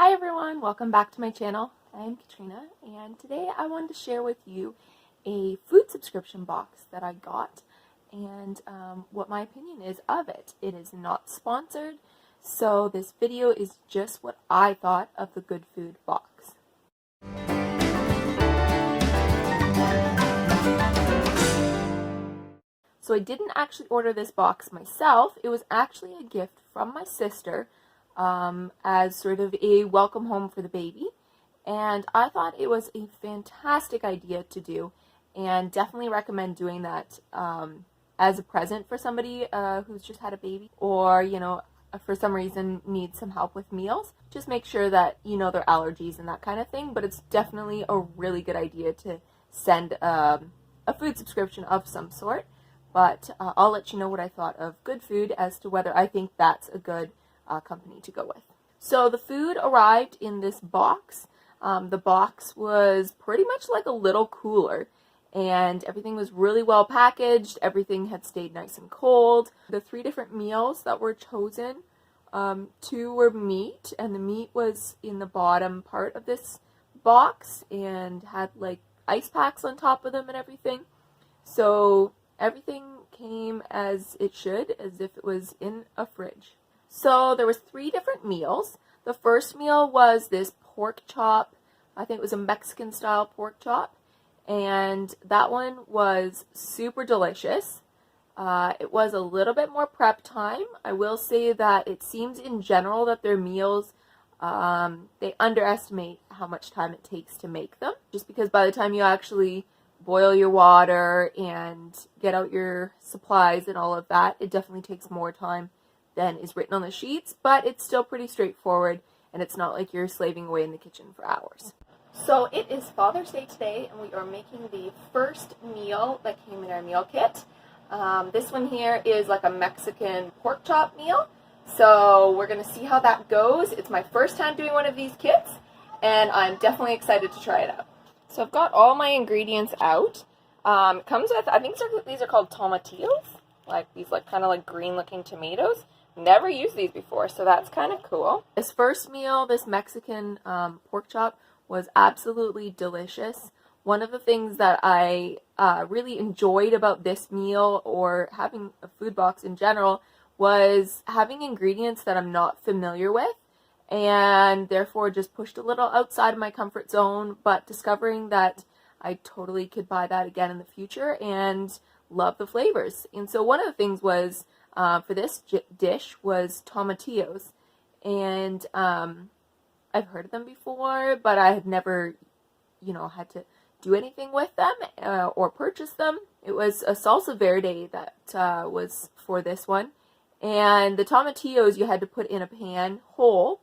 Hi everyone, welcome back to my channel. I am Katrina, and today I wanted to share with you a food subscription box that I got and what my opinion is of it. It is not sponsored, so this video is just what I thought of the Goodfood box. So I didn't actually order this box myself. It was actually a gift from my sister as sort of a welcome home for the baby. And I thought it was a fantastic idea to do, and definitely recommend doing that as a present for somebody who's just had a baby, or, you know, for some reason needs some help with meals. Just make sure that you know their allergies and that kind of thing, but it's definitely a really good idea to send a food subscription of some sort. But I'll let you know what I thought of Goodfood as to whether I think that's a good company to go with. So the food arrived in this box. The box was pretty much like a little cooler, and everything was really well packaged. Everything had stayed nice and cold. The 3 different meals that were chosen, 2 were meat, and the meat was in the bottom part of this box and had like ice packs on top of them and everything. So everything came as it should, as if it was in a fridge. So there was 3 different meals. The first meal was this pork chop. I think it was a Mexican style pork chop, and that one was super delicious. It was a little bit more prep time. I will say that it seems in general that their meals, they underestimate how much time it takes to make them, just because by the time you actually boil your water and get out your supplies and all of that, it definitely takes more time than is written on the sheets, but it's still pretty straightforward, and it's not like you're slaving away in the kitchen for hours. So it is Father's Day today, and we are making the first meal that came in our meal kit. This one here is like a Mexican pork chop meal, so we're going to see how that goes. It's my first time doing one of these kits, and I'm definitely excited to try it out. So I've got all my ingredients out. It comes with, I think these are called tomatillos, like these like kind of like green looking tomatoes. Never used these before, so that's kind of cool. This first meal, this Mexican pork chop, was absolutely delicious. One of the things that I really enjoyed about this meal, or having a food box in general, was having ingredients that I'm not familiar with, and therefore just pushed a little outside of my comfort zone, but discovering that I totally could buy that again in the future and love the flavors. And so one of the things was, for this dish, was tomatillos, and I've heard of them before, but I had never, you know, had to do anything with them or purchase them. It was a salsa verde that was for this one, and the tomatillos you had to put in a pan whole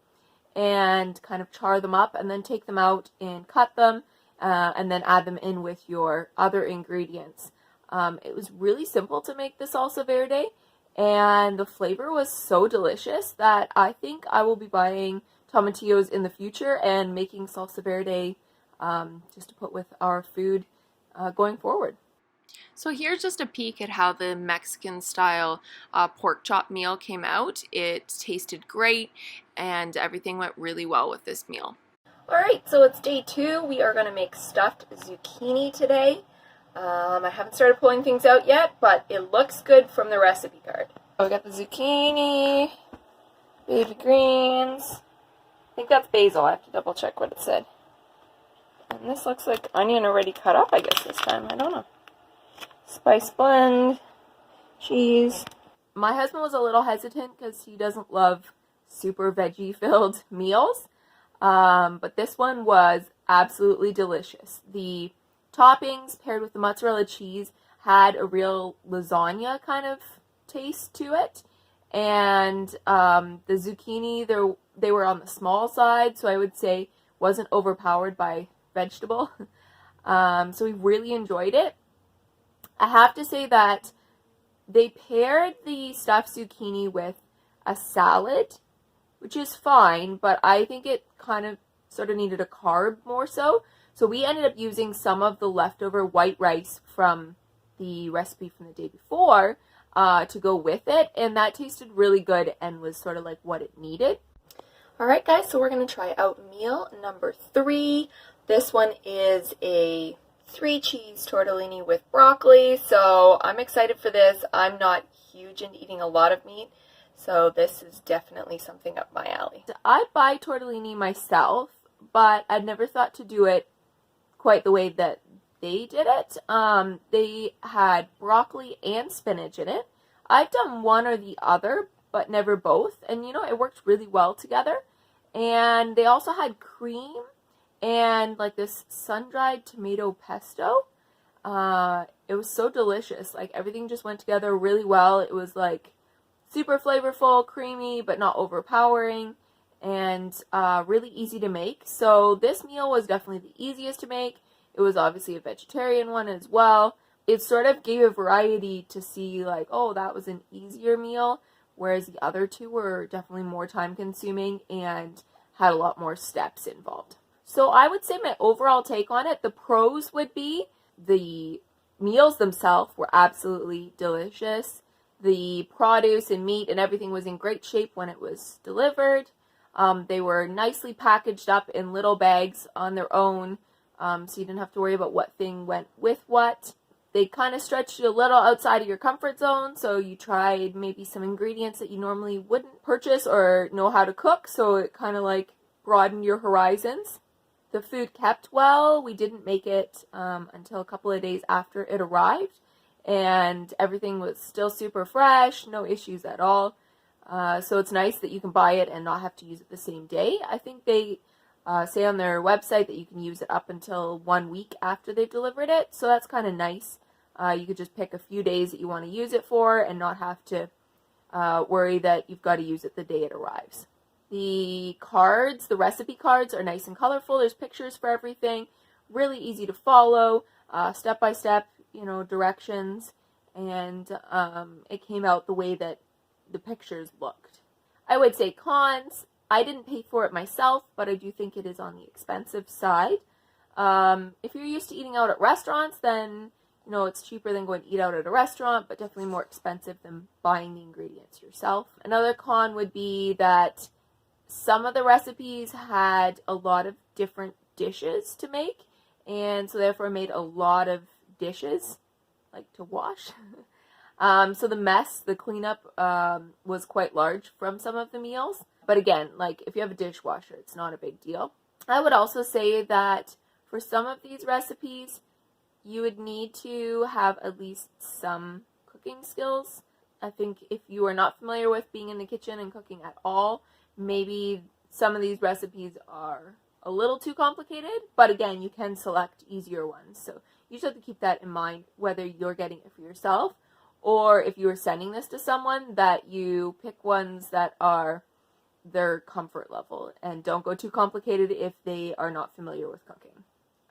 and kind of char them up, and then take them out and cut them, and then add them in with your other ingredients. It was really simple to make the salsa verde, and the flavor was so delicious that I think I will be buying tomatillos in the future and making salsa verde just to put with our food going forward. So here's just a peek at how the Mexican style pork chop meal came out. It tasted great, and everything went really well with this meal. Alright, so it's day 2. We are going to make stuffed zucchini today. I haven't started pulling things out yet, but it looks good from the recipe card. We got the zucchini, baby greens. I think that's basil. I have to double check what it said. And this looks like onion already cut up, I guess, this time. I don't know. Spice blend, cheese. My husband was a little hesitant because he doesn't love super veggie-filled meals, but this one was absolutely delicious. The toppings paired with the mozzarella cheese had a real lasagna kind of taste to it, and the zucchini, they were on the small side, so I would say wasn't overpowered by vegetable. So we really enjoyed it. I have to say that they paired the stuffed zucchini with a salad, which is fine, but I think it kind of sort of needed a carb more so. So we ended up using some of the leftover white rice from the recipe from the day before to go with it, and that tasted really good and was sort of like what it needed. Alright guys, so we're going to try out meal number 3. This one is a 3-cheese tortellini with broccoli, so I'm excited for this. I'm not huge into eating a lot of meat, so this is definitely something up my alley. I buy tortellini myself, but I'd never thought to do it quite the way that they did it. They had broccoli and spinach in it. I've done one or the other, but never both, and you know, it worked really well together. And they also had cream and like this sun-dried tomato pesto. It was so delicious. Like everything just went together really well. It was like super flavorful, creamy, but not overpowering, and really easy to make. So this meal was definitely the easiest to make. It was obviously a vegetarian one as well. It sort of gave a variety to see like, oh, that was an easier meal, whereas the other two were definitely more time consuming and had a lot more steps involved. So I would say my overall take on it, the pros would be the meals themselves were absolutely delicious. The produce and meat and everything was in great shape when it was delivered. They were nicely packaged up in little bags on their own, so you didn't have to worry about what thing went with what. They kind of stretched you a little outside of your comfort zone, so you tried maybe some ingredients that you normally wouldn't purchase or know how to cook, so it kind of like broadened your horizons. The food kept well. We didn't make it until a couple of days after it arrived, and everything was still super fresh, no issues at all. So it's nice that you can buy it and not have to use it the same day. I think they say on their website that you can use it up until 1 week after they've delivered it, so that's kind of nice. You could just pick a few days that you want to use it for and not have to worry that you've got to use it the day it arrives. The cards, the recipe cards, are nice and colorful. There's pictures for everything. Really easy to follow, step-by-step, you know, directions, and it came out the way that the pictures looked. I would say cons. I didn't pay for it myself, but I do think it is on the expensive side. If you're used to eating out at restaurants, then you know, it's cheaper than going to eat out at a restaurant, but definitely more expensive than buying the ingredients yourself. Another con would be that some of the recipes had a lot of different dishes to make, and so therefore made a lot of dishes, like to wash. So the mess, the cleanup, was quite large from some of the meals. But again, like if you have a dishwasher, it's not a big deal. I would also say that for some of these recipes, you would need to have at least some cooking skills. I think if you are not familiar with being in the kitchen and cooking at all, maybe some of these recipes are a little too complicated, but again, you can select easier ones. So you just have to keep that in mind, whether you're getting it for yourself or if you are sending this to someone, that you pick ones that are their comfort level and don't go too complicated if they are not familiar with cooking.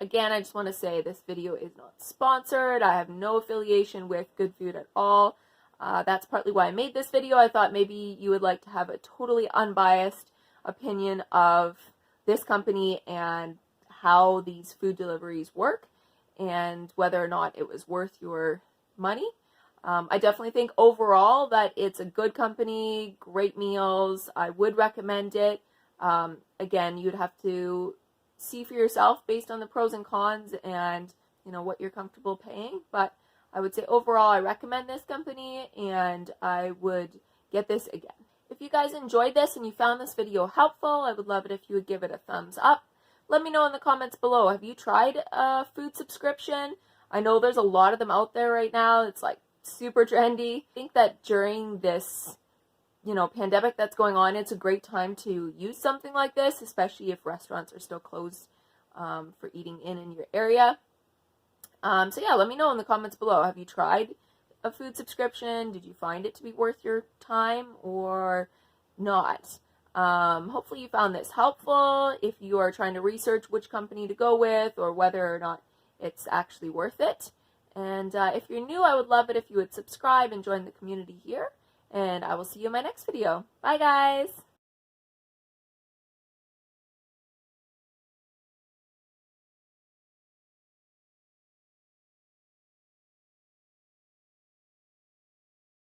Again, I just want to say this video is not sponsored. I have no affiliation with Goodfood at all. That's partly why I made this video. I thought maybe you would like to have a totally unbiased opinion of this company and how these food deliveries work and whether or not it was worth your money. I definitely think overall that it's a good company, great meals. I would recommend it. Again, you'd have to see for yourself based on the pros and cons and you know what you're comfortable paying, but I would say overall I recommend this company and I would get this again. If you guys enjoyed this and you found this video helpful, I would love it if you would give it a thumbs up. Let me know in the comments below, have you tried a food subscription? I know there's a lot of them out there right now. It's like super trendy. I think that during this pandemic that's going on, it's a great time to use something like this, especially if restaurants are still closed for eating in your area. So yeah, let me know in the comments below. Have you tried a food subscription? Did you find it to be worth your time or not? Hopefully you found this helpful if you are trying to research which company to go with or whether or not it's actually worth it. And if you're new, I would love it if you would subscribe and join the community here. And I will see you in my next video. Bye, guys!